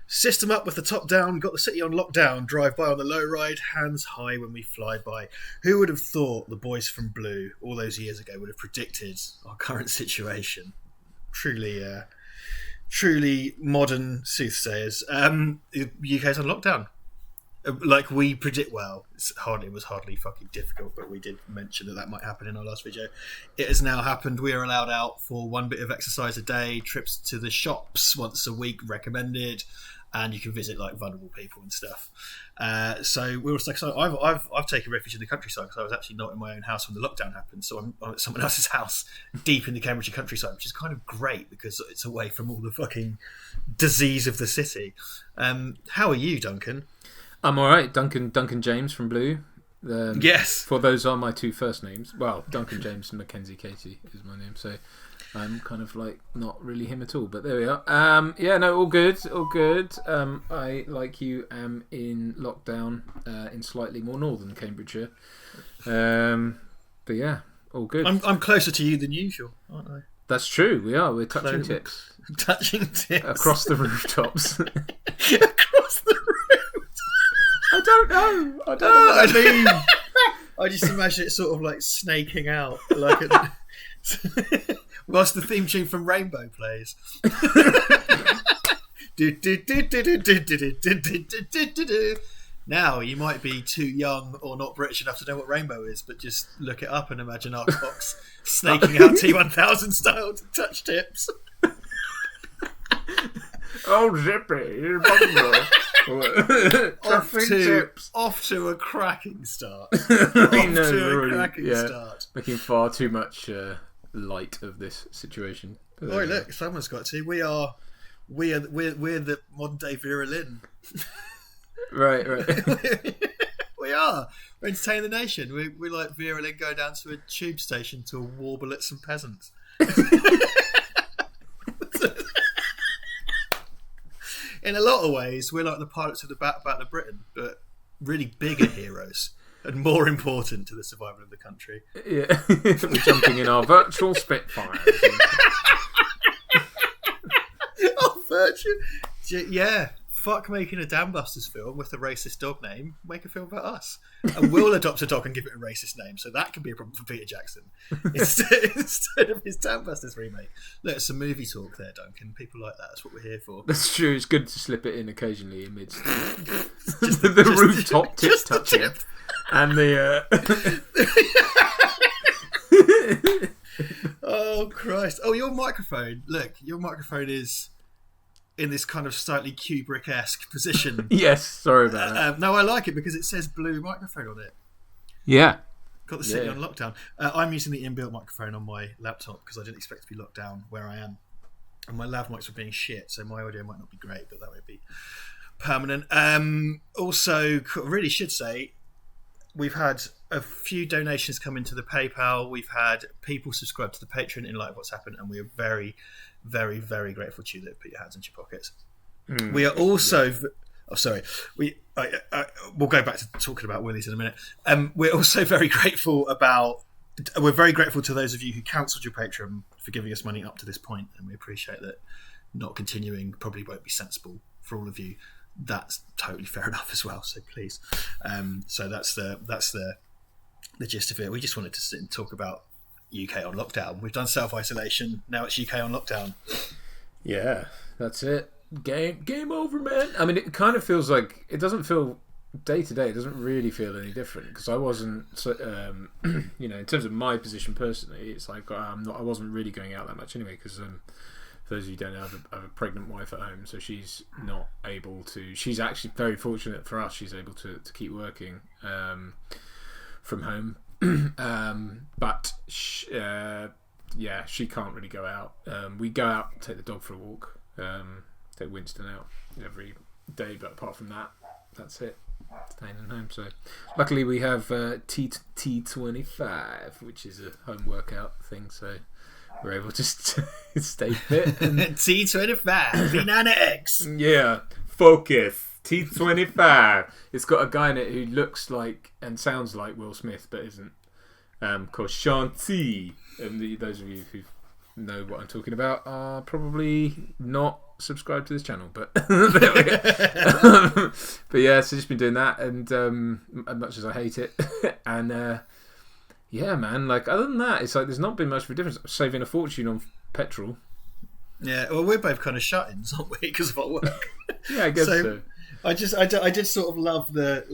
System up with the top down, got the city on lockdown, drive by on the low ride, hands high when we fly by. Who would have thought the boys from Blue all those years ago would have predicted our current situation? Truly modern soothsayers. UK's on lockdown. Like we predict, well, it was hardly fucking difficult, but we did mention that might happen in our last video. It has now happened. We are allowed out for 1 bit of exercise a day, trips to the shops once a week recommended, and you can visit like vulnerable people and stuff. So we were like, so I've taken refuge in the countryside because I was actually not in my own house when the lockdown happened. So I'm at someone else's house, deep in the Cambridgeshire countryside, which is kind of great because it's away from all the fucking disease of the city. How are you, Duncan? I'm all right. Duncan James from Blue. Yes. For those are my two first names. Well, Duncan James and Mackenzie Katie is my name. So I'm kind of like not really him at all. But there we are. Yeah, no, all good. All good. I, like you, am in lockdown in slightly more northern Cambridgeshire. But yeah, all good. I'm closer to you than usual, aren't I? That's true. We are. We're touching tips. Touching tips. Across the rooftops. Across the rooftops. I don't know what I mean. I just imagine it sort of like snaking out, like whilst the theme tune from Rainbow plays. Now, you might be too young or not British enough to know what Rainbow is, but just look it up and imagine our cocks snaking out T1000 style to touch tips. Oh, Zippy, off to a cracking start. Start. Making far too much light of this situation. Oh, look, someone's got to. We're the modern day Vera Lynn. Right. We are. We're entertaining the nation. We like Vera Lynn go down to a tube station to warble at some peasants. In a lot of ways, we're like the pilots of the Battle of Britain, but really bigger heroes and more important to the survival of the country. Yeah, we're jumping in our virtual Spitfires. Oh, virtual? Yeah. Fuck making a Dambusters film with a racist dog name. Make a film about us. And we'll adopt a dog and give it a racist name, so that can be a problem for Peter Jackson instead of his Dambusters remake. Look, some movie talk there, Duncan. People like that. That's what we're here for. That's true. It's good to slip it in occasionally amidst the rooftop tip touching. Tip. And the... Oh, Christ. Oh, your microphone. Look, your microphone is... in this kind of slightly Kubrick-esque position. Yes, sorry about that. No, I like it because it says Blue microphone on it. Yeah. Got the city on lockdown. I'm using the inbuilt microphone on my laptop because I didn't expect to be locked down where I am. And my lav mics were being shit, so my audio might not be great, but that would be permanent. Also, really should say, we've had a few donations come into the PayPal. We've had people subscribe to the Patreon in light of what's happened, and we are very, very, very grateful to you that put your hands into your pockets. We are also... Oh, sorry. We'll go back to talking about Willies in a minute. We're also very grateful We're very grateful to those of you who cancelled your Patreon for giving us money up to this point, and we appreciate that. Not continuing probably won't be sensible for all of you. That's totally fair enough as well. So please. So that's the gist of it. We just wanted to sit and talk about UK on lockdown. We've done self-isolation. Now it's UK on lockdown. Yeah, that's it. Game over, man. I mean, it kind of feels like it doesn't feel day to day. It doesn't really feel any different because I wasn't, in terms of my position personally, it's like I wasn't really going out that much anyway. Because for those of you who don't know, I have a pregnant wife at home, so she's not able to. She's actually very fortunate for us. She's able to keep working from home, but she can't really go out. We go out and take the dog for a walk. Take Winston out every day, but apart from that, that's it. Staying at home. So luckily we have T25, which is a home workout thing, so we're able to stay fit. T25 Banana X. Yeah, focus. T25. It's got a guy in it who looks like and sounds like Will Smith but isn't, called Sean T. And those of you who know what I'm talking about are probably not subscribed to this channel, but there we go. But yeah, so just been doing that, and as much as I hate it, and yeah, man, like other than that, it's like there's not been much of a difference. Saving a fortune on petrol. Yeah, well, we're both kind of shut-ins, aren't we, because of our work? Yeah, I guess so. I did sort of love the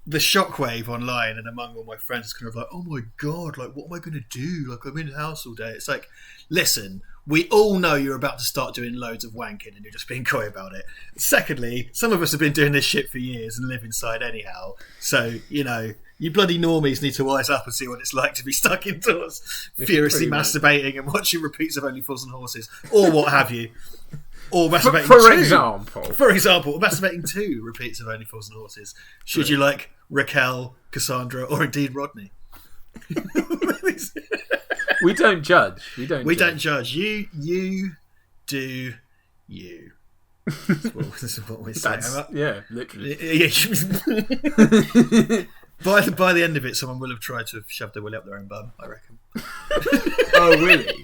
shockwave online and among all my friends. It's kind of like, oh my god, like what am I going to do? Like I'm in the house all day. It's like, listen, we all know you're about to start doing loads of wanking and you're just being coy about it. Secondly, some of us have been doing this shit for years and live inside anyhow. So, you know, you bloody normies need to wise up and see what it's like to be stuck indoors, furiously masturbating and watching repeats of Only Fools and Horses, or what have you. Or masturbating for example, or masturbating to repeats of Only Fools and Horses. Should you like Raquel, Cassandra, or indeed Rodney? We don't judge. We don't judge. You do you. This is what we say. Yeah, literally. By the end of it, someone will have tried to have shoved their willy up their own bum, I reckon. Oh, willy?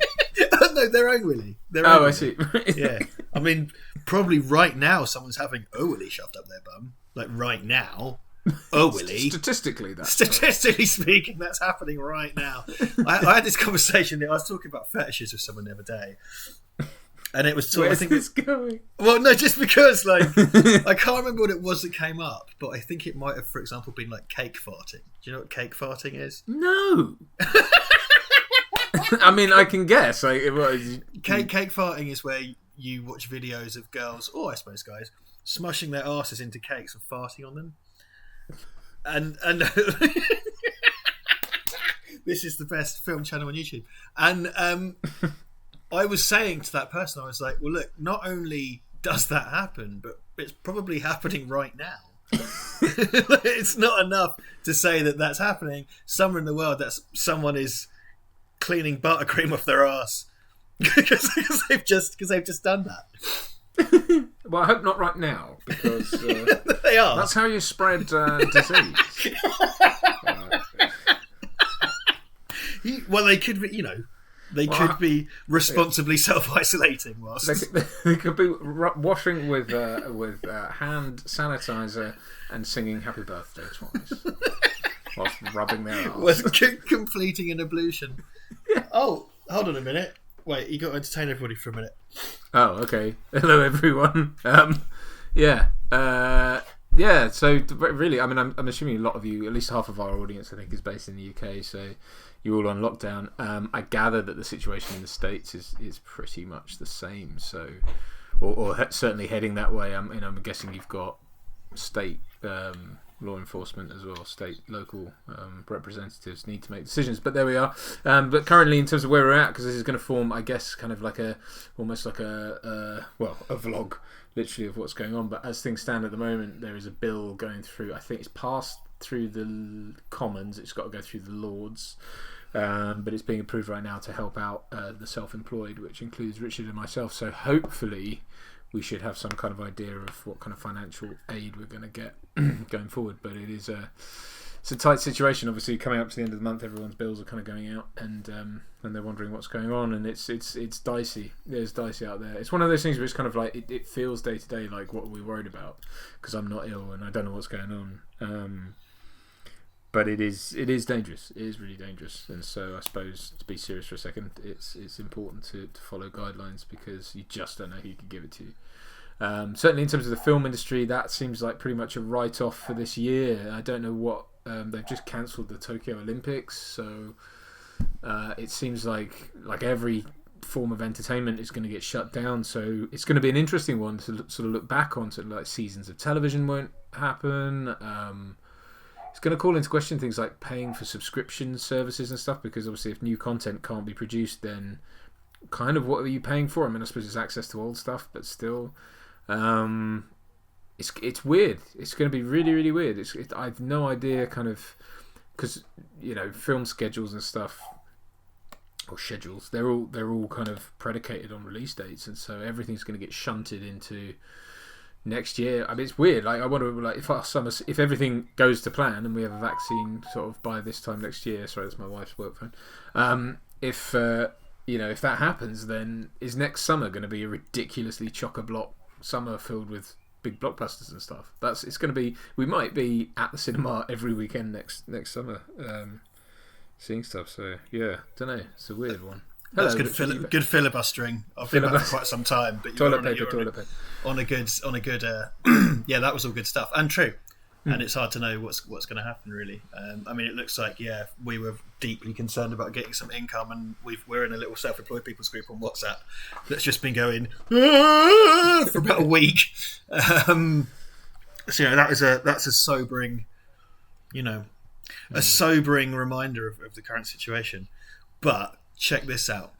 No, their own willy. I see. Yeah. I mean, probably right now someone's having a willy shoved up their bum. Like, right now. A willy. Statistically speaking, that's happening right now. I had this conversation. I was talking about fetishes with someone the other day. And it was talking. Where's this going? Well, no, just because, like, I can't remember what it was that came up, but I think it might have, for example, been like cake farting. Do you know what cake farting is? No. I mean, I can guess. Like, cake farting is where you watch videos of girls, or I suppose guys, smushing their asses into cakes and farting on them. And this is the best film channel on YouTube. And I was saying to that person, I was like, well, look, not only does that happen, but it's probably happening right now. It's not enough to say that that's happening. Somewhere in the world, someone is cleaning buttercream off their ass because they've just done that. Well, I hope not right now, because they are. That's how you spread disease. Well, they could be, you know. They could be responsibly self-isolating whilst... They could be washing with hand sanitizer and singing Happy Birthday twice whilst rubbing their arse. Was completing an ablution. Yeah. Oh, hold on a minute. Wait, you got to entertain everybody for a minute. Oh, okay. Hello, everyone. Yeah. So really, I mean, I'm assuming a lot of you, at least half of our audience, I think, is based in the UK. So you're all on lockdown. I gather that the situation in the States is pretty much the same. So, or certainly heading that way. I'm guessing you've got state law enforcement as well, state, local representatives need to make decisions. But there we are. But currently, in terms of where we're at, because this is going to form, I guess, kind of like almost like a vlog, literally, of what's going on. But as things stand at the moment, there is a bill going through. I think it's passed through the Commons. It's got to go through the Lords. But it's being approved right now to help out the self-employed, which includes Richard and myself. So hopefully we should have some kind of idea of what kind of financial aid we're going to get going forward. But it's a tight situation. Obviously, coming up to the end of the month, everyone's bills are kind of going out, and they're wondering what's going on, and it's dicey. There's dicey out there. It's one of those things where it's kind of like it feels day to day like, what are we worried about? Because I'm not ill and I don't know what's going on. But it is dangerous. It is really dangerous, and so I suppose, to be serious for a second, it's important to follow guidelines, because you just don't know who can give it to you. Certainly in terms of the film industry, that seems like pretty much a write-off for this year. I don't know what they've just cancelled the Tokyo Olympics, so it seems like every form of entertainment is going to get shut down. So it's going to be an interesting one to sort of look back on. So like seasons of television won't happen. It's going to call into question things like paying for subscription services and stuff, because obviously if new content can't be produced, then kind of what are you paying for? I mean, I suppose it's access to old stuff, but still, it's weird. It's going to be really, really weird. I have no idea, kind of, because film schedules and stuff, or schedules, they're all kind of predicated on release dates, and so everything's going to get shunted into next year. I mean, it's weird. Like, I wonder, like, if everything goes to plan and we have a vaccine sort of by this time next year. Sorry, that's my wife's work phone. If if that happens, then is next summer going to be a ridiculously chock-a-block summer filled with big blockbusters and stuff? It's going to be. We might be at the cinema every weekend next summer, seeing stuff. So yeah, don't know. It's a weird one. That's good filibustering. I've been back for quite some time, but toilet paper. On a good. Yeah, that was all good stuff and true. And it's hard to know what's going to happen, really. I mean, it looks like, we were deeply concerned about getting some income, and we're in a little self-employed people's group on WhatsApp that's just been going for about a week. So that's a sobering, a sobering reminder of the current situation. But check this out: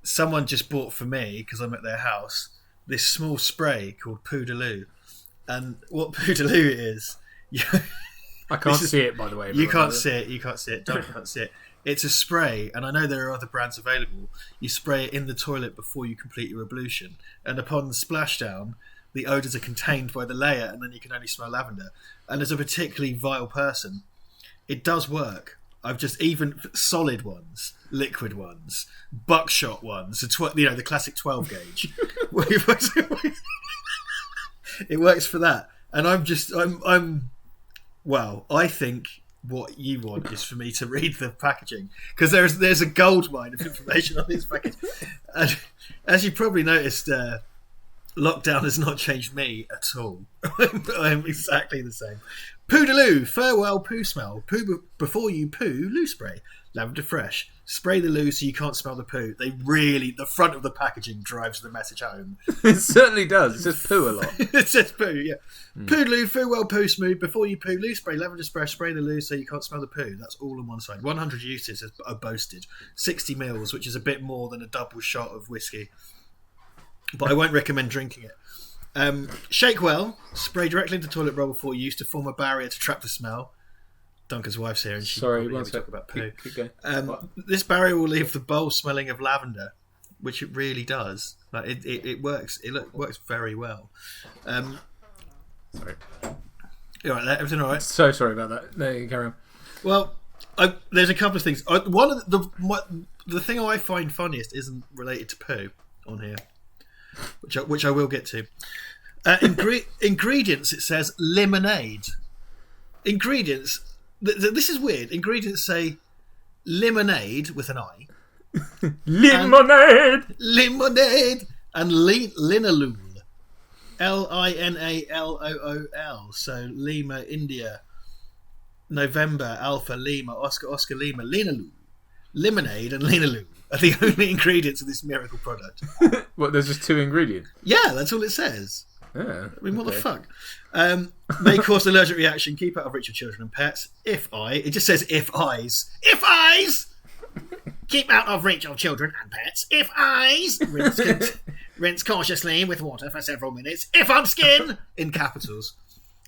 someone just bought for me, because I'm at their house, this small spray called Poodle, and what Poodle is. I can't see it, by the way. You can't see it. Duncan can't see it. It's a spray, and I know there are other brands available. You spray it in the toilet before you complete your ablution, and upon splashdown, the odours are contained by the layer, and then you can only smell lavender. And as a particularly vile person, it does work. I've just even solid ones, liquid ones, buckshot ones, the classic 12 gauge. It works for that, and Well, I think what you want is for me to read the packaging, because there's a gold mine of information on this package. And as you probably noticed, lockdown has not changed me at all. I'm exactly the same. Poodle, farewell poo smell. Poo before you poo, loo spray. Lavender fresh. Spray the loo so you can't smell the poo. The front of the packaging drives the message home. It certainly does. It says poo a lot. It says poo, yeah. Poodle, farewell poo smooth. Before you poo, loo spray. Lavender fresh. Spray the loo so you can't smell the poo. That's all on one side. 100 uses are boasted. 60 mils, which is a bit more than a double shot of whiskey. But I won't recommend drinking it. Shake well. Spray directly into the toilet bowl before use to form a barrier to trap the smell. Duncan's wife's here, and she talk about poo. Keep going. This barrier will leave the bowl smelling of lavender, which it really does. Like it works. It works very well. Sorry. You all right there? Everything all right? So sorry about that. No, you carry on. Well, there's a couple of things. One of the thing I find funniest isn't related to poo on here, which I will get to. Ingredients. It says lemonade. Ingredients. This is weird. Ingredients say lemonade with an I. Lemonade! Lemonade! And linalool. Linalool. So Lima, India. November, Alpha, Lima, Oscar, Lima. Linalool. Lemonade and linalool are the only ingredients of this miracle product. What, there's just 2 ingredients? Yeah, that's all it says. Yeah, I mean, what the fuck? May cause allergic reaction. Keep out of reach of children and pets. It just says if eyes. If eyes! Keep out of reach of children and pets. If eyes! Rinse cautiously with water for several minutes. If on skin! In capitals.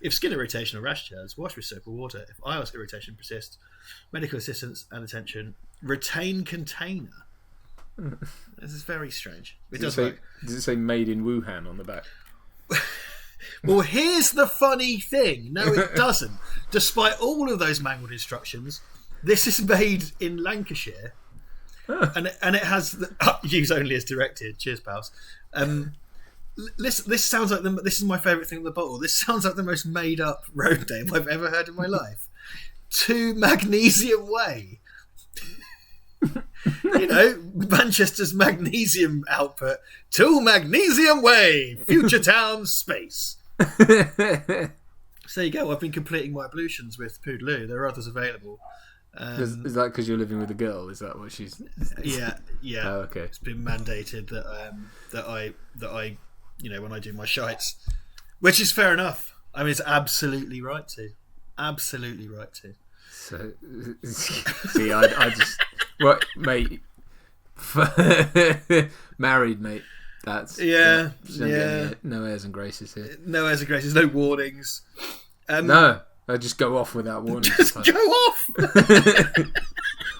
If skin irritation or rash tears, wash with soap or water. If iris irritation persists, medical assistance and attention. Retain container. This is very strange. Does it say made in Wuhan on the back? Well, here's the funny thing. No, it doesn't. Despite all of those mangled instructions, this is made in Lancashire, and it has use only as directed. Cheers, pals. This sounds like this is my favourite thing in the bottle. This sounds like the most made up road name I've ever heard in my life. 2 Magnesium Way. Manchester's magnesium output. 2 Magnesium Way, Future Town Space. So there you go. I've been completing my ablutions with Poodle. There are others available. Is that because you're living with a girl? Is that what she's? Yeah. Oh, okay. It's been mandated that I when I do my shites, which is fair enough. I mean, it's absolutely right to. So, see, I just what, mate? Married, mate. That's yeah. No airs and graces here. No airs and graces. No warnings. No, I just go off without warning. Just go off.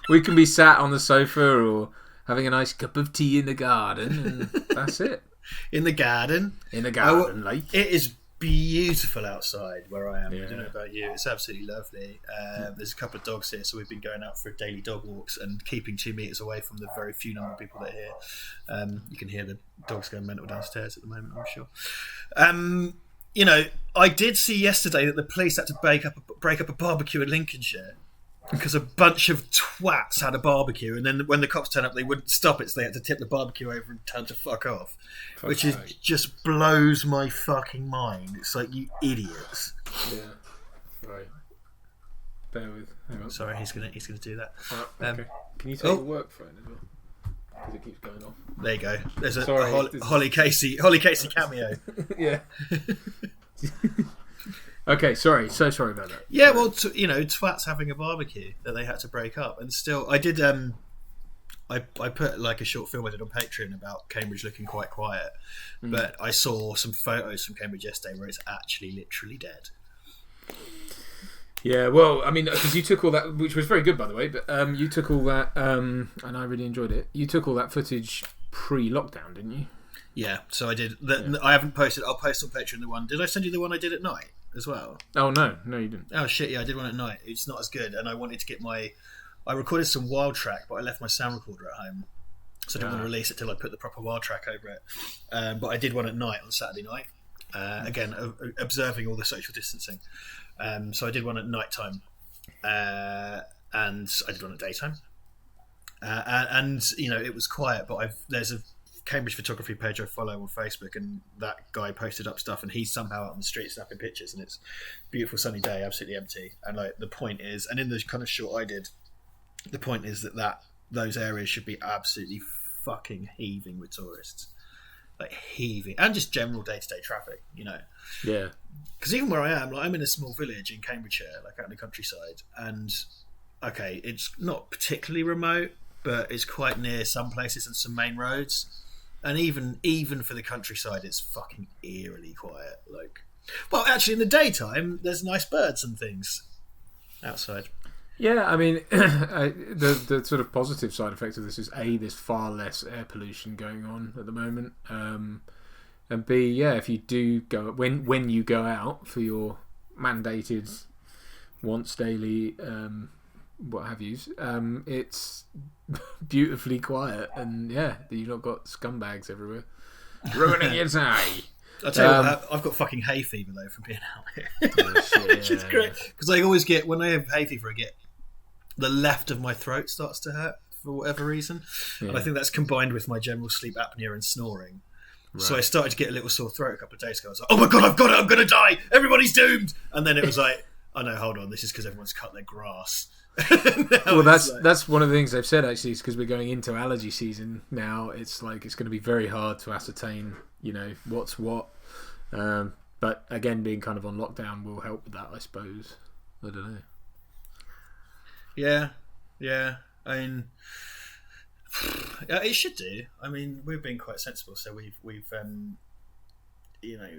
We can be sat on the sofa or having a nice cup of tea in the garden, and that's it. In the garden, like it is beautiful outside where I am. Yeah. I don't know about you. It's absolutely lovely. There's a couple of dogs here, so we've been going out for daily dog walks and keeping 2 meters away from the very few number of people that are here. You can hear the dogs going mental downstairs at the moment, I'm sure. You know, I did see yesterday that the police had to break up a barbecue in Lincolnshire because a bunch of twats had a barbecue, and then when the cops turned up, they wouldn't stop it, so they had to tip the barbecue over and tell them to fuck off. Which is just blows my fucking mind. It's like, you idiots. Yeah. Right. Bear with. Hang on. Sorry, he's gonna do that. Okay. Can you take the work phone as well? Because it keeps going off. There you go. There's a Sorry, Holly Casey cameo. Yeah. Okay, sorry. So sorry about that. Yeah, well, you know, twats having a barbecue that they had to break up, and still, I did. I put like a short film I did on Patreon about Cambridge looking quite quiet, but I saw some photos from Cambridge yesterday where it's actually literally dead. Yeah, well, I mean, because you took all that, which was very good, by the way, but you took all that, and I really enjoyed it. You took all that footage pre-lockdown, didn't you? Yeah, so I did. I haven't posted. I'll post on Patreon the one. Did I send you the one I did at night as well? Oh no, you didn't. Oh shit, yeah, I did one at night. It's not as good, and I wanted to get I recorded some wild track, but I left my sound recorder at home, so I didn't want to release it till I put the proper wild track over it. But I did one at night on Saturday night. Again, observing all the social distancing. So I did one at night time, and I did one at daytime. And you know, it was quiet, but there's a Cambridge photography page I follow on Facebook, and that guy posted up stuff, and he's somehow out on the street snapping pictures, and it's a beautiful sunny day, absolutely empty. And like, the point is, and in the kind of short I did, the point is that those areas should be absolutely fucking heaving with tourists, like heaving, and just general day-to-day traffic, you know. Yeah. Because even where I am, like, I'm in a small village in Cambridgeshire, like out in the countryside, and okay, it's not particularly remote, but it's quite near some places and some main roads. And even for the countryside, it's fucking eerily quiet. Like, well, actually, in the daytime, there's nice birds and things outside. Yeah, I mean, the sort of positive side effect of this is A, there's far less air pollution going on at the moment, and B, yeah, if you do go when you go out for your mandated once daily what have yous, it's beautifully quiet, and yeah, you've not got scumbags everywhere ruining your day. I'll tell you what, I've got fucking hay fever though from being out here. Oh, shit, Which is great, because I always get, when I have hay fever, I get the left of my throat starts to hurt for whatever reason, and I think that's combined with my general sleep apnea and snoring. Right. So I started to get a little sore throat a couple of days ago. I was like, oh my god, I've got it, I'm going to die, everybody's doomed. And then it was like, oh no, hold on, this is because everyone's cut their grass. Well, that's one of the things they've said, actually, is because we're going into allergy season now. It's like, it's going to be very hard to ascertain, you know, what's what. But again, being kind of on lockdown will help with that, I suppose. I don't know. Yeah. I mean, it should do. I mean, we've been quite sensible, so we've you know,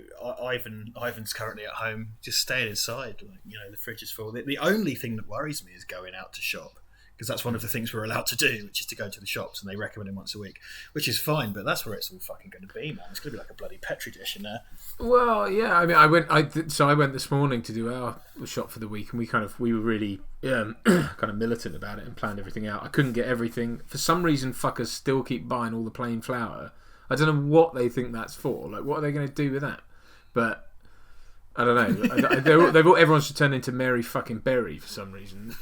Ivan's currently at home, just staying inside. Like, you know, the fridge is full. The only thing that worries me is going out to shop, because that's one of the things we're allowed to do, which is to go to the shops, and they recommend it once a week, which is fine. But that's where it's all fucking going to be, man. It's going to be like a bloody petri dish in there. Well, yeah. I mean, I went this morning to do our shop for the week, and we were really kind of militant about it and planned everything out. I couldn't get everything for some reason. Fuckers still keep buying all the plain flour. I don't know what they think that's for. Like, what are they going to do with that? But I don't know. Everyone should turn into Mary fucking Berry for some reason.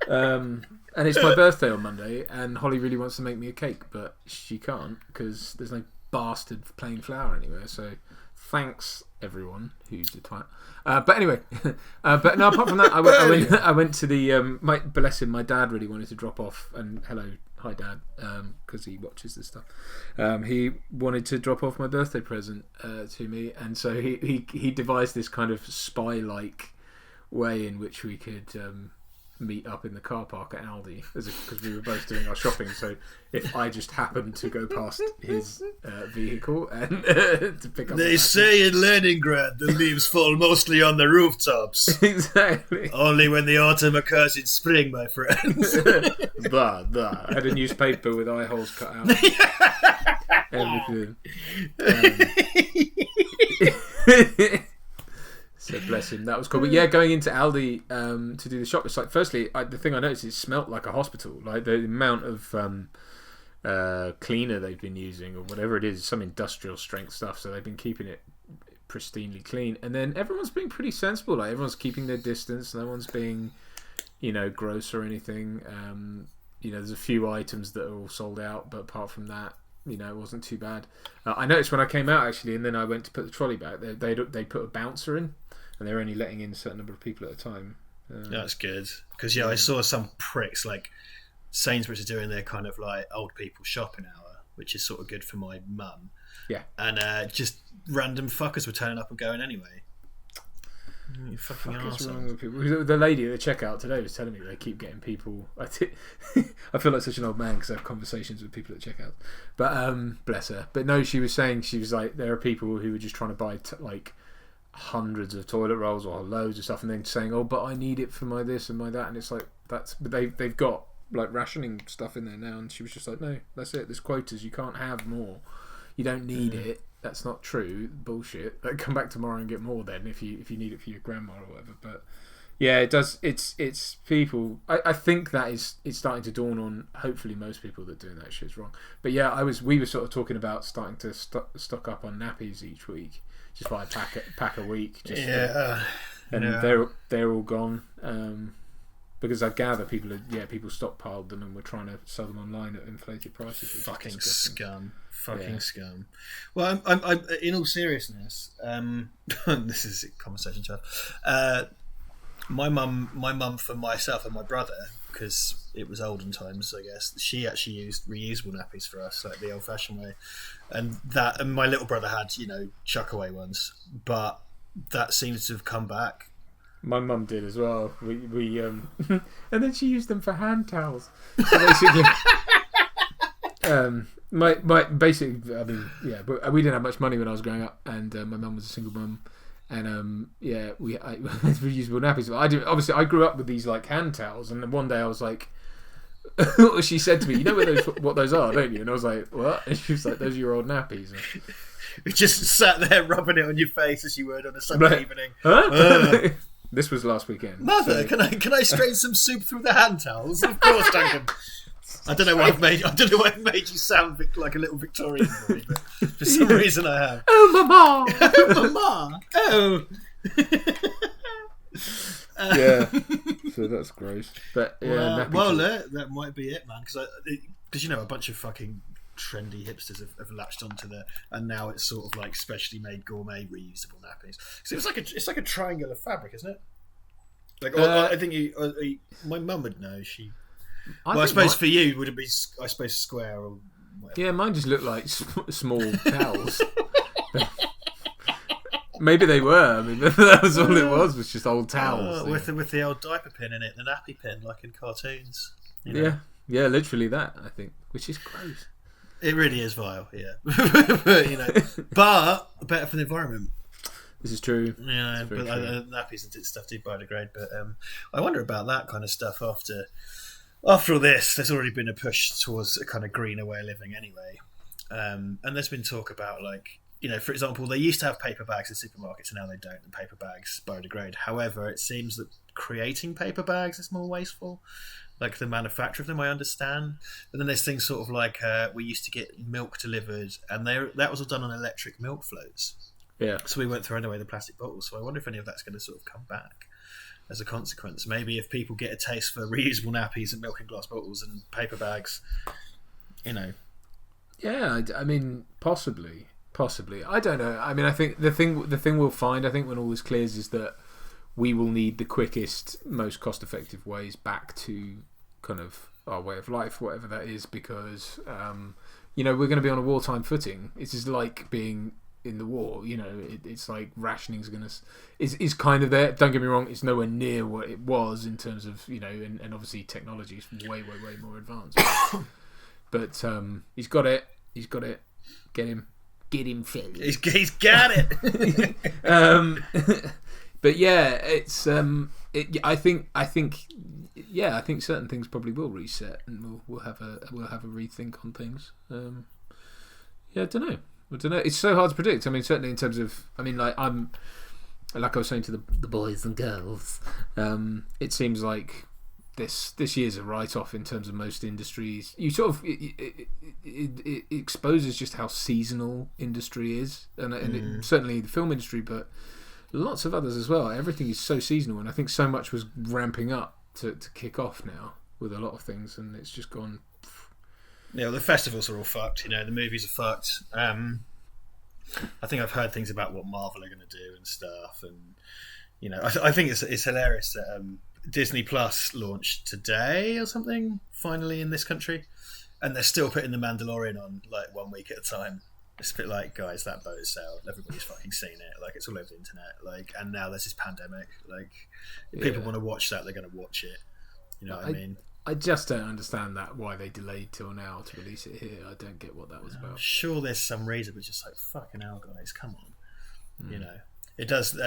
And it's my birthday on Monday, and Holly really wants to make me a cake, but she can't because there's no bastard plain flour anywhere. So thanks everyone who's a twat. But anyway, but no. Apart from that, I went to the. Bless him, my dad really wanted to drop off, and hi dad, because he watches this stuff. He wanted to drop off my birthday present to me, and so he devised this kind of spy-like way in which we could meet up in the car park at Aldi, because we were both doing our shopping. So if I just happened to go past his vehicle and to pick up, they say in Leningrad the leaves fall mostly on the rooftops. Exactly. Only when the autumn occurs in spring, my friends. Blah blah. I had a newspaper with eye holes cut out. Everything. that was cool. But yeah, going into Aldi to do the shop, it's like, firstly, the thing I noticed is it smelt like a hospital. Like the amount of cleaner they've been using, or whatever it is, some industrial strength stuff. So they've been keeping it pristinely clean. And then everyone's being pretty sensible. Like everyone's keeping their distance. No one's being, gross or anything. There's a few items that are all sold out, but apart from that, it wasn't too bad. I noticed when I came out, actually, and then I went to put the trolley back, they put a bouncer in, and they're only letting in a certain number of people at a time. That's good. Because, I saw some pricks, like, Sainsbury's are doing their kind of, like, old people shopping hour, which is sort of good for my mum. Yeah. And just random fuckers were turning up and going anyway. You fucking arsehole. The lady at the checkout today was telling me they keep getting people. I feel like such an old man because I have conversations with people at checkout. But bless her. But no, she was saying, she was like, there are people who are just trying to buy like hundreds of toilet rolls or loads of stuff, and then saying, oh, but I need it for my this and my that, and it's like, but they've got like rationing stuff in there now, and she was just like, no, that's it. There's quotas. You can't have more. You don't need it. That's not true. Bullshit. Like, come back tomorrow and get more then if you need it for your grandma or whatever. But yeah, it does. It's people. I think that it's starting to dawn on hopefully most people that doing that shit's wrong. But yeah, we were sort of talking about starting to stock up on nappies each week. Just buy a pack a week. Just they're all gone. Because I gather people stockpiled them and were trying to sell them online at inflated prices. Fucking scum. Scum. Well, I'm in all seriousness, this is a conversation to have. My mum for myself and my brother, because it was olden times, I guess, she actually used reusable nappies for us, like the old-fashioned way, and my little brother had chuck away ones, but that seems to have come back. My mum did as well. We and then she used them for hand towels. So basically, basically, I mean, yeah, but we didn't have much money when I was growing up, and my mum was a single mum, and we had reusable nappies. I grew up with these like hand towels, and then one day I was like, she said to me, "You know what those are, don't you?" And I was like, "What?" And she was like, "Those are your old nappies." We just sat there rubbing it on your face as you would on a Sunday evening. Huh? This was last weekend. Mother, so... can I strain some soup through the hand towels? Of course, Duncan. I don't know why it made you sound like a little Victorian boy, but for some reason I have. Oh, mama! Oh, mama! Oh. Yeah. So that's gross. But yeah. That might be it, man. Because a bunch of fucking trendy hipsters have latched onto and now it's sort of like specially made gourmet reusable nappies. So it's like a triangular fabric, isn't it? Like I think my mum would know. I suppose for you would it be square or whatever. Yeah, mine just looked like small towels. Maybe they were. I mean, that was all it was just old towels with the old diaper pin in it, the nappy pin like in cartoons. Yeah, literally that, I think, which is gross. It really is vile, yeah. But better for the environment. This is true. Yeah, but nappies and stuff do biodegrade. But I wonder about that kind of stuff after all this. There's already been a push towards a kind of greener way of living anyway. And there's been talk about, like, for example, they used to have paper bags in supermarkets and now they don't, and paper bags biodegrade. However, it seems that creating paper bags is more wasteful. Like the manufacture of them, I understand. But then there's things sort of like we used to get milk delivered, and that was all done on electric milk floats. Yeah. So we weren't throwing away the plastic bottles. So I wonder if any of that's going to sort of come back as a consequence. Maybe if people get a taste for reusable nappies and milk in glass bottles and paper bags, Yeah, I mean, possibly. I don't know. I mean, I think the thing we'll find, I think, when all this clears, is that we will need the quickest, most cost-effective ways back to kind of our way of life, whatever that is, because we're going to be on a wartime footing. It's just like being in the war. It's like rationing's going to is kind of there. Don't get me wrong; it's nowhere near what it was in terms of and obviously technology is way more advanced. But he's got it. Get him, Phil. He's got it. But yeah, it's I think certain things probably will reset, and we'll have a rethink on things. I don't know. It's so hard to predict. I mean, certainly in terms of, like like I was saying to the boys and girls, it seems like this year's a write-off in terms of most industries. You sort of it exposes just how seasonal industry is, and certainly the film industry, but lots of others as well. Everything is so seasonal, and I think so much was ramping up to kick off now with a lot of things, and it's just gone. Yeah, well, the festivals are all fucked. The movies are fucked. I think I've heard things about what Marvel are going to do and stuff, and I think it's hilarious that Disney Plus launched today or something finally in this country, and they're still putting The Mandalorian on like 1 week at a time. It's a bit like, guys, that boat has sailed. Everybody's fucking seen it. Like, it's all over the internet. Like, and now there's this pandemic. Like, if people want to watch that, they're going to watch it. You know what I mean? I just don't understand why they delayed till now to release it here. I don't get what that was about. I'm sure there's some reason, but just like, fucking hell, guys, come on. It does.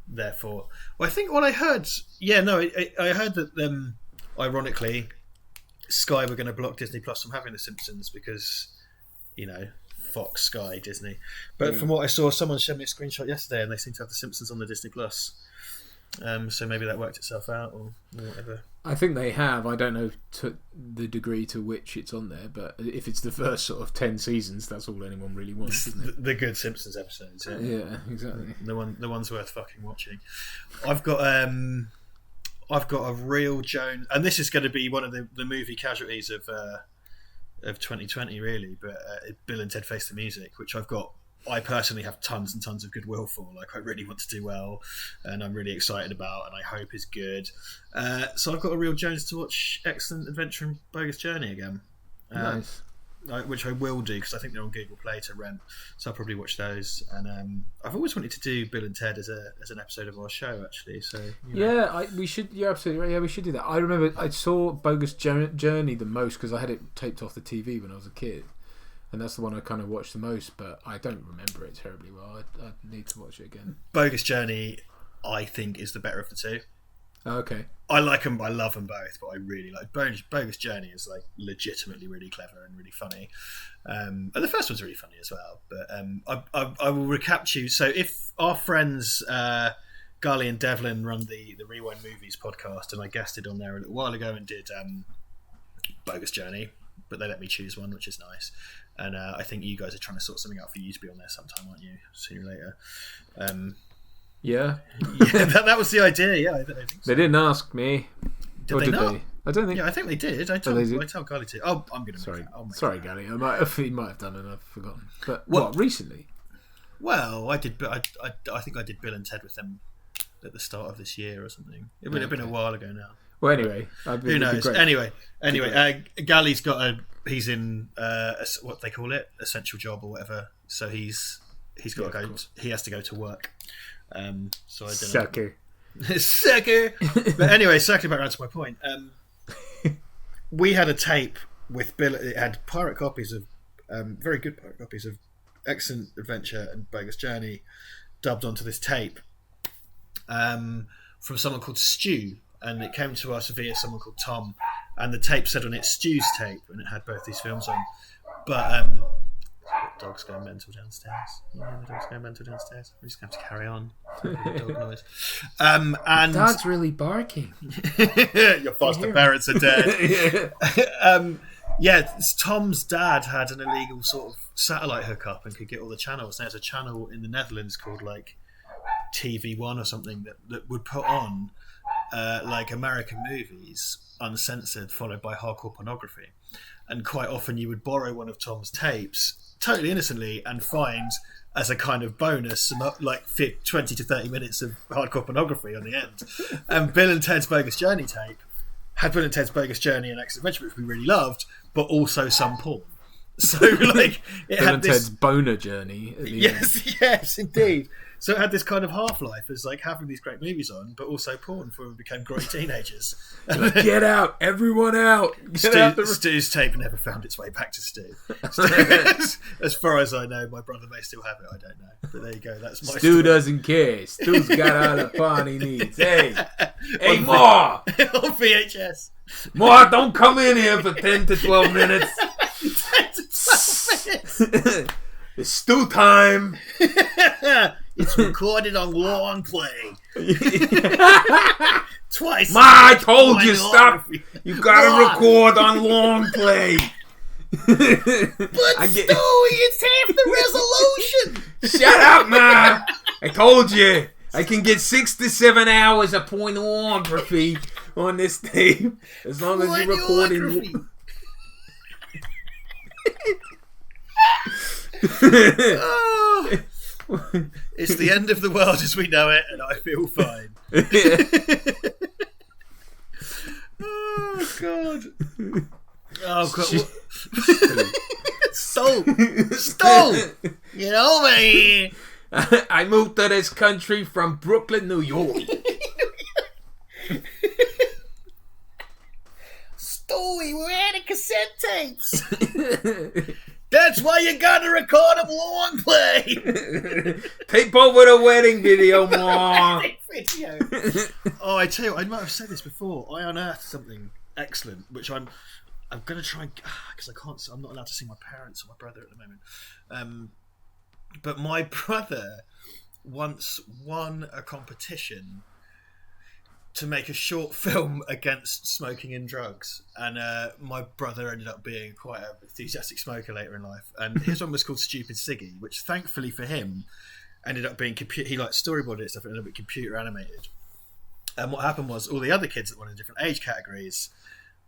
Therefore, well, I think what I heard. Yeah, no, I heard that. Ironically, Sky were going to block Disney Plus from having The Simpsons because, Fox, Sky, Disney. But from what I saw, someone showed me a screenshot yesterday, and they seem to have The Simpsons on the Disney Plus. So maybe that worked itself out, or whatever. I think they have. I don't know to the degree to which it's on there, but if it's the first sort of 10 seasons, that's all anyone really wants, isn't it? The good Simpsons episodes. Yeah, exactly. The ones worth fucking watching. I've got a real Jones, and this is going to be one of the movie casualties of 2020, really. But Bill and Ted Face the Music, which I personally have tons and tons of goodwill for. Like, I really want to do well, and I'm really excited about, and I hope is good. So I've got a real Jones to watch Excellent Adventure and Bogus Journey again. Nice. Which I will do because I think they're on Google Play to rent, so I'll probably watch those. And I've always wanted to do Bill and Ted as an episode of our show, actually. So we should. You're absolutely right. Yeah, we should do that. I remember I saw Bogus Journey the most because I had it taped off the TV when I was a kid. And that's the one I kind of watched the most, but I don't remember it terribly well. I need to watch it again. Bogus Journey, I think, is the better of the two. Oh, okay. I like them. I love them both, but I really like Bogus Journey. Is like legitimately really clever and really funny. And the first one's really funny as well. But I will recap you. So if our friends Carley and Devlin run the Rewind Movies podcast, and I guested on there a little while ago and did Bogus Journey, but they let me choose one, which is nice. And I think you guys are trying to sort something out for you to be on there sometime, aren't you? Sooner or later. Yeah. that was the idea. Yeah, I think so. They didn't ask me. Did they not? I don't think. Yeah, I think they did. I told Carley to. Oh, I'm going to. Sorry, Gally. He might have done, and I've forgotten. But what recently? Well, I did. But I think I did Bill and Ted with them at the start of this year or something. It would have been a while ago now. Well, anyway, who knows? Anyway, Gally's got he's in what they call it, essential job or whatever. So he's got to go. He has to go to work. So I don't know. Sucker. But anyway, circling back around to my point. We had a tape with Bill. It had pirate copies of very good pirate copies of Excellent Adventure and Bogus Journey dubbed onto this tape from someone called Stu. And it came to us via someone called Tom, and the tape said on it Stu's tape, and it had both these films on. But dog's going mental downstairs. Yeah, the dog's going mental downstairs. We're just going to have to carry on. Dog noise. And Dad's really barking. Your foster parents are dead. Tom's dad had an illegal sort of satellite hookup and could get all the channels. There's a channel in the Netherlands called like TV1 or something that would put on like American movies uncensored, followed by hardcore pornography. And quite often you would borrow one of Tom's tapes totally innocently and find as a kind of bonus some like 20 to 30 minutes of hardcore pornography on the end. And Bill and Ted's Bogus Journey tape had Bill and Ted's Bogus Journey and Excellent Adventure, which we really loved, but also some porn. So like it Bill had and this Ted's boner journey at the end. Yes indeed. So it had this kind of half-life as like having these great movies on, but also porn before we became growing teenagers. Get out, everyone out! Stu's tape never found its way back to Stu. As far as I know, my brother may still have it. I don't know, but there you go. That's my Stu doesn't care. Stu's got all the porn he needs. Hey, Ma! On VHS. Ma, don't come in here for 10 to 12 minutes. 10 to 12 minutes. It's Stu time. It's recorded on long play. Twice. Ma, I told you, stop. You gotta record on long play. But Stewie, it's half the resolution. Shut up, Ma. I told you. I can get 6 to 7 hours of pornography on this tape as long as you're recording. It's the end of the world as we know it, and I feel fine. Oh God! Oh God! Stole! You know me. I moved to this country from Brooklyn, New York. Stewie, we're out of cassette tapes. That's why you gotta record them long play. Tape over the wedding video, Ma. Oh, I tell you, I might have said this before. I unearthed something excellent, which I'm gonna try because I can't. I'm not allowed to see my parents or my brother at the moment. But my brother once won a competition to make a short film against smoking and drugs, and my brother ended up being quite an enthusiastic smoker later in life, and his one was called Stupid Ziggy, which thankfully for him ended up being he like storyboarded it stuff and ended up being computer animated. And what happened was all the other kids that were in different age categories,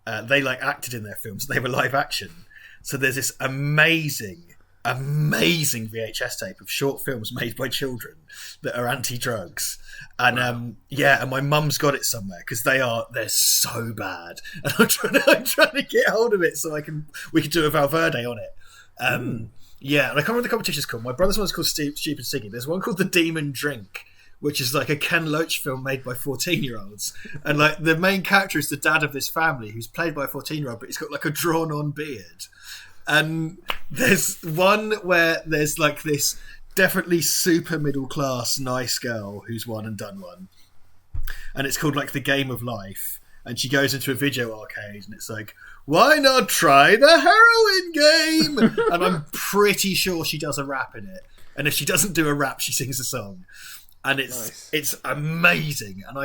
they like acted in their films, they were live action. So there's this amazing VHS tape of short films made by children that are anti-drugs, and wow. And my mum's got it somewhere because they're so bad, and I'm trying to get hold of it so we can do a Val Verde on it. Yeah, and I can't remember what the competition's called. My brother's one's called Stupid Ziggy. There's one called The Demon Drink, which is like a Ken Loach film made by 14-year-olds, and like the main character is the dad of this family who's played by a 14-year-old, but he's got like a drawn-on beard. And there's one where there's like this definitely super middle class nice girl who's one and done one, and it's called like The Game of Life, and she goes into a video arcade and it's like, why not try the heroin game? And I'm pretty sure she does a rap in it, and if she doesn't do a rap she sings a song, and it's amazing. And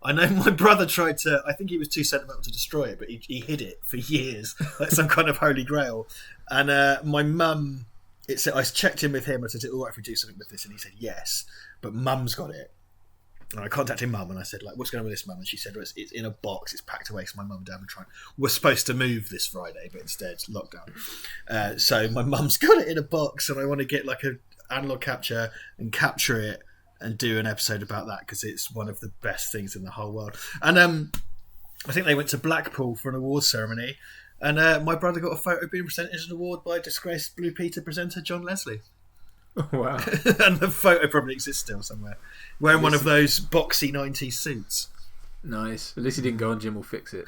I know my brother tried to, I think he was too sentimental to destroy it, but he hid it for years, like some kind of holy grail. And my mum, I checked in with him, I said, is it all right if we do something with this? And he said, yes, but mum's got it. And I contacted mum and I said, like, what's going on with this, mum? And she said, well, it's in a box, it's packed away, so my mum and dad we're supposed to move this Friday, but instead it's lockdown. So my mum's got it in a box, and I want to get like an analog capture and capture it and do an episode about that because it's one of the best things in the whole world. And I think they went to Blackpool for an awards ceremony, and my brother got a photo being presented as an award by disgraced Blue Peter presenter John Leslie. Oh, wow. And the photo probably exists still somewhere, wearing one of those boxy 90s suits. Nice. At least he didn't go on Jim Will Fix It.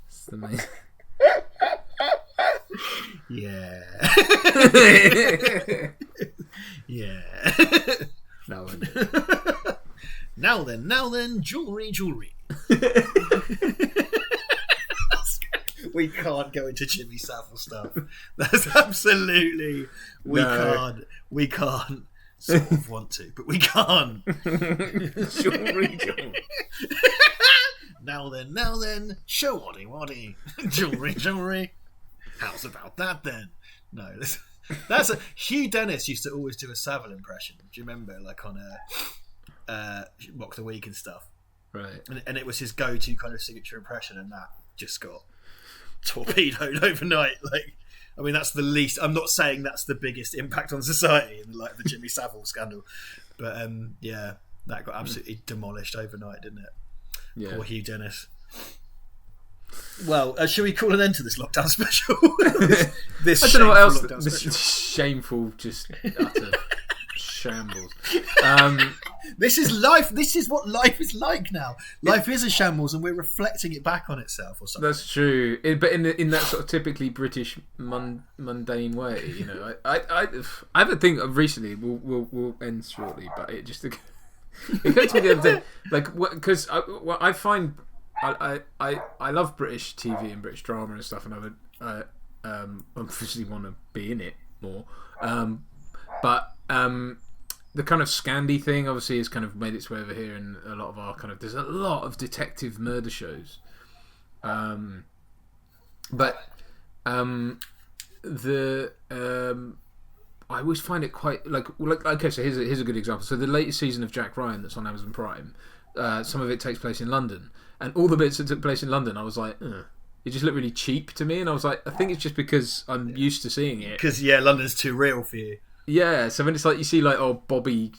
It's the main... Yeah. Yeah. Now then, jewelry. We can't go into Jimmy Savile stuff. That's absolutely we can't sort of want to, but we can't. Jewelry. Now then, show waddy. Jewelry. How's about that then? No, that's Hugh Dennis used to always do a Savile impression. Do you remember, like on Mock the Week and stuff? Right. And it was his go-to kind of signature impression, and that just got torpedoed overnight. Like, I mean, that's the least. I'm not saying that's the biggest impact on society, in like the Jimmy Savile scandal, but yeah, that got absolutely demolished overnight, didn't it? Yeah. Poor Hugh Dennis. Well, should we call an end to this lockdown special? I don't know what else. This shameful, just utter shambles. This is life. This is what life is like now. Life is a shambles, and we're reflecting it back on itself, or something. That's true, but in that sort of typically British mundane way, you know. I have a thing recently. We'll end shortly, but it just it occurred to me the other day, like because I find. I love British TV and British drama and stuff, and I obviously want to be in it more. But the kind of Scandi thing obviously has kind of made its way over here, and a lot of our kind of there's a lot of detective murder shows, but I always find it quite like okay. So here's a good example. So the latest season of Jack Ryan that's on Amazon Prime, some of it takes place in London, and all the bits that took place in London, I was like, it just looked really cheap to me, and I was like, I think it's just because I'm used to seeing it. Because London's too real for you. Yeah, so when it's like you see like Bobby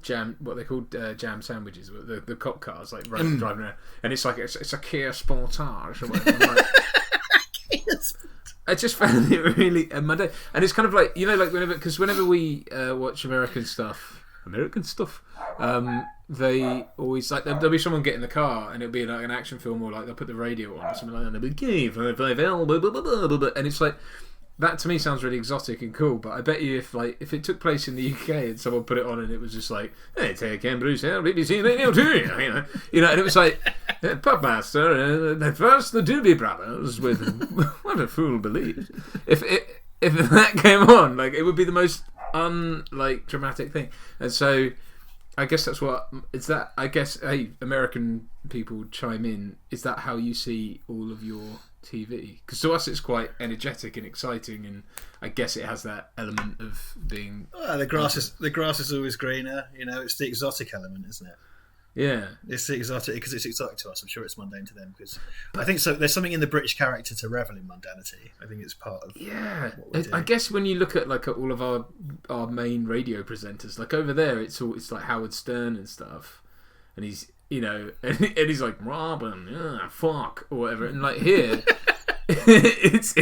jam, what they called jam sandwiches, the cop cars like driving around, and it's like it's a Kia Sportage or whatever. Like, I just found it really mundane, and it's kind of like like whenever we watch American stuff, they always like there'll be someone get in the car and it'll be like an action film, or like they'll put the radio on or something like that, and they'll be 5 and it's like. That to me sounds really exotic and cool, but I bet you if it took place in the UK and someone put it on and it was just like, hey, take Ken Bruce here, BBC Radio 2, and it was like, Puffmaster, first the Doobie Brothers with What a Fool Believes. If that came on, like it would be the most dramatic thing, and so I guess that's what it's that. I guess hey, American people chime in. Is that how you see all of your TV? Because to us it's quite energetic and exciting, and I guess it has that element of being. The grass is always greener. It's the exotic element, isn't it? Yeah, it's the exotic because it's exotic to us. I'm sure it's mundane to them because I think so. There's something in the British character to revel in mundanity. I think it's part of what we do. I guess when you look at at all of our main radio presenters, like over there, it's like Howard Stern and stuff, and he's and he's like Robin, fuck or whatever, and like here. it's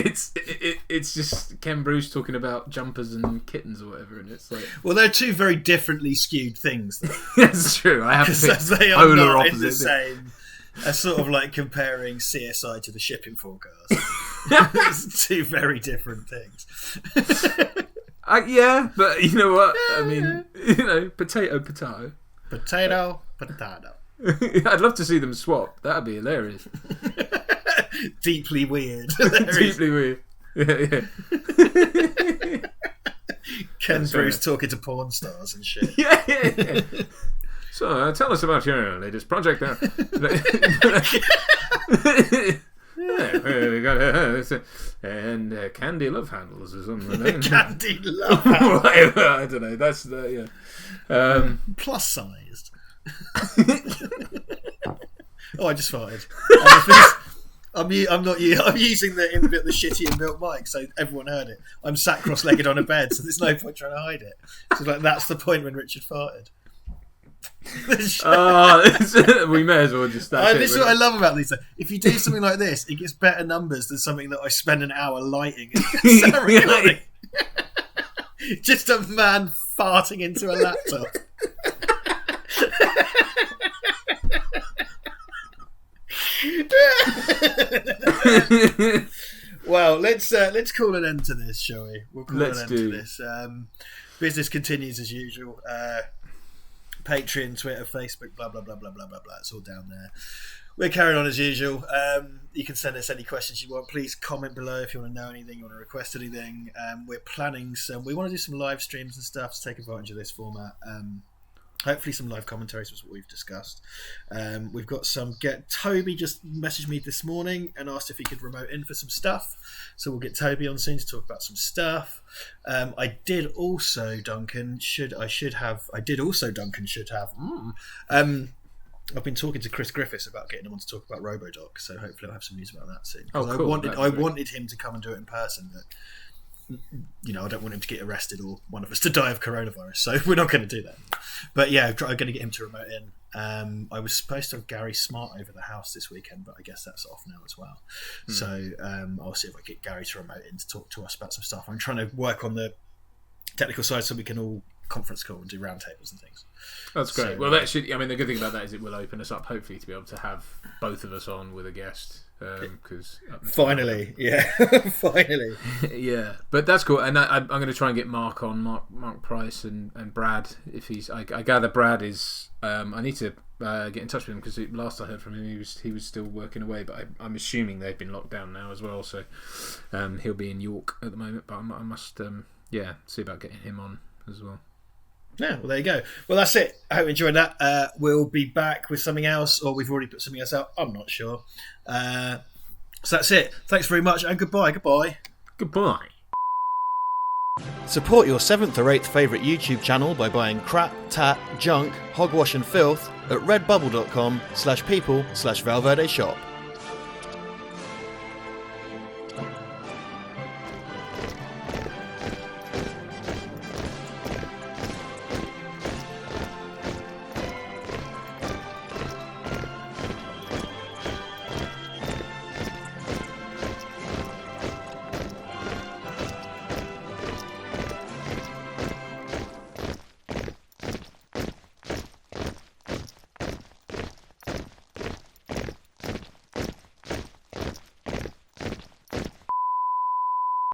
just Ken Bruce talking about jumpers and kittens or whatever, and it's like, well, they're two very differently skewed things. That's true. I have to think they are polar not opposite in the same. As sort of like comparing CSI to the shipping forecast. It's two very different things. Yeah, but you know what? I mean, potato. I'd love to see them swap. That'd be hilarious. Deeply weird. Deeply weird. Yeah. Ken Bruce talking to porn stars and shit. Yeah. So, tell us about your latest project. We got and Candy Love Handles is on the name. Candy Love Handles. I don't know. That's the plus sized. I just farted. I'm using the shitty inbuilt mic, so everyone heard it. I'm sat cross-legged on a bed, so there's no point trying to hide it. So that's the point when Richard farted. We may as well just. This is what I love about these. If you do something like this, it gets better numbers than something that I spend an hour lighting. Just a man farting into a laptop. Well, let's call an end to this, shall we? We'll call an end to this. Business continues as usual. Patreon, Twitter, Facebook, blah blah blah blah blah blah blah. It's all down there. We're carrying on as usual. You can send us any questions you want. Please comment below if you want to know anything, you want to request anything. We're planning we want to do some live streams and stuff to take advantage of this format. Hopefully some live commentaries was what we've discussed. We've got Toby just messaged me this morning and asked if he could remote in for some stuff. So we'll get Toby on soon to talk about some stuff. Duncan should have. I've been talking to Chris Griffiths about getting him on to talk about RoboDoc, so hopefully I'll have some news about that soon. Oh, cool. I wanted him to come and do it in person, but I don't want him to get arrested or one of us to die of coronavirus, so we're not going to do that. But yeah, I'm going to get him to remote in. I was supposed to have Gary Smart over the house this weekend, but I guess that's off now as well. So I'll see if I get Gary to remote in to talk to us about some stuff. I'm trying to work on the technical side so we can all conference call and do roundtables and things. That's great. So, well, that should. I mean, the good thing about that is it will open us up, hopefully, to be able to have both of us on with a guest. Because finally, finally, yeah. But that's cool, and I'm going to try and get Mark on, Mark Price and Brad. If he's, I gather Brad is. I need to get in touch with him because last I heard from him, he was still working away. But I'm assuming they've been locked down now as well. So he'll be in York at the moment. But I must, see about getting him on as well. Yeah, well, there you go. Well, that's it. I hope you enjoyed that. We'll be back with something else, or we've already put something else out. I'm not sure. So that's it. Thanks very much, and goodbye. Goodbye. Support your 7th or 8th favourite YouTube channel by buying crap, tat, junk, hogwash and filth at redbubble.com/people/Val Verde Shop.